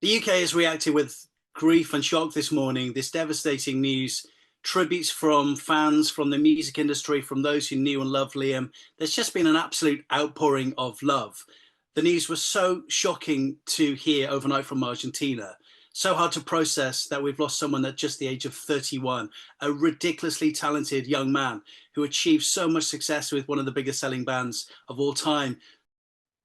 The UK has reacted with grief and shock this morning. This devastating news, tributes from fans, from the music industry, from those who knew and loved Liam. There's just been an absolute outpouring of love. The news was so shocking to hear overnight from Argentina. So hard to process that we've lost someone at just the age of 31, a ridiculously talented young man who achieved so much success with one of the biggest selling bands of all time.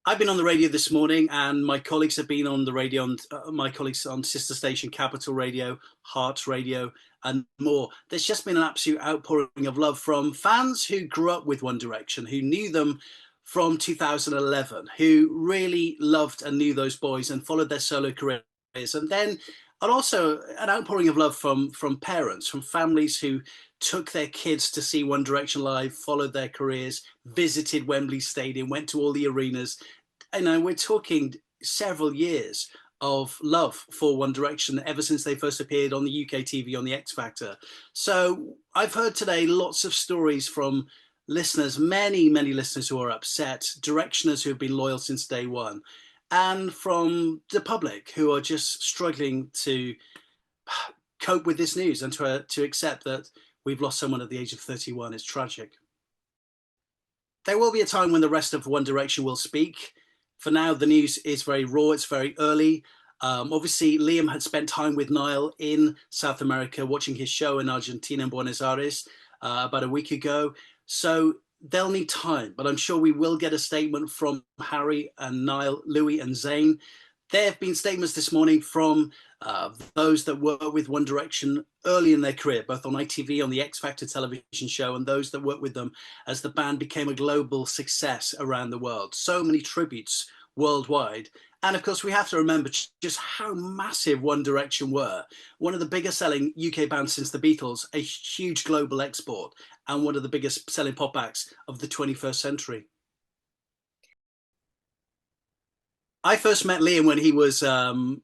I've been on the radio this morning, and my colleagues have been on the radio, and my colleagues on sister station Capital Radio, Hearts Radio, and more. There's just been an absolute outpouring of love from fans who grew up with One Direction, who knew them from 2011, who really loved and knew those boys and followed their solo careers. And also an outpouring of love from parents, from families who took their kids to see One Direction live, followed their careers, visited Wembley Stadium, went to all the arenas. We're talking several years of love for One Direction ever since they first appeared on the UK TV on the X Factor. So I've heard today lots of stories from listeners, many listeners who are upset, Directioners who have been loyal since day one, and from the public who are just struggling to cope with this news and to accept that we've lost someone at the age of 31. It's tragic. There will be a time when the rest of One Direction will speak. For now, the news is very raw, it's very early. Obviously, Liam had spent time with Niall in South America, watching his show in Argentina and Buenos Aires about a week ago. So they'll need time, but I'm sure we will get a statement from Harry and Niall, Louis and Zayn. There have been statements this morning from those that worked with One Direction early in their career, both on ITV, on the X Factor television show, and those that worked with them as the band became a global success around the world. So many tributes worldwide. And of course, we have to remember just how massive One Direction were. One of the biggest selling UK bands since the Beatles, a huge global export, and one of the biggest selling pop acts of the 21st century. I first met Liam when he was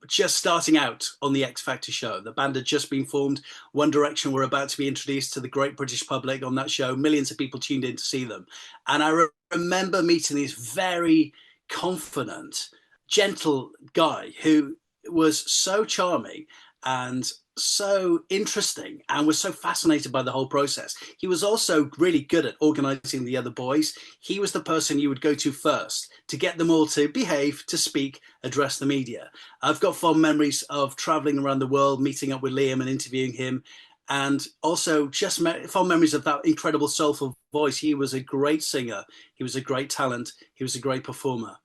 just starting out on the X Factor show. The band had just been formed. One Direction were about to be introduced to the great British public on that show. Millions of people tuned in to see them. And I remember meeting this very confident, gentle guy who was so charming and so interesting and was so fascinated by the whole process. He was also really good at organizing the other boys. He was the person you would go to first to get them all to behave, to speak, address the media. I've got fond memories of traveling around the world, meeting up with Liam and interviewing him, and also just fond memories of that incredible soulful voice. He was a great singer. He was a great talent. He was a great performer.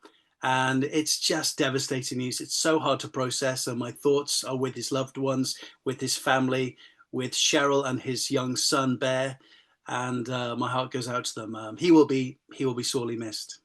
And it's just devastating news. It's so hard to process, and my thoughts are with his loved ones, with his family, with Cheryl and his young son Bear, and my heart goes out to them. He will be sorely missed.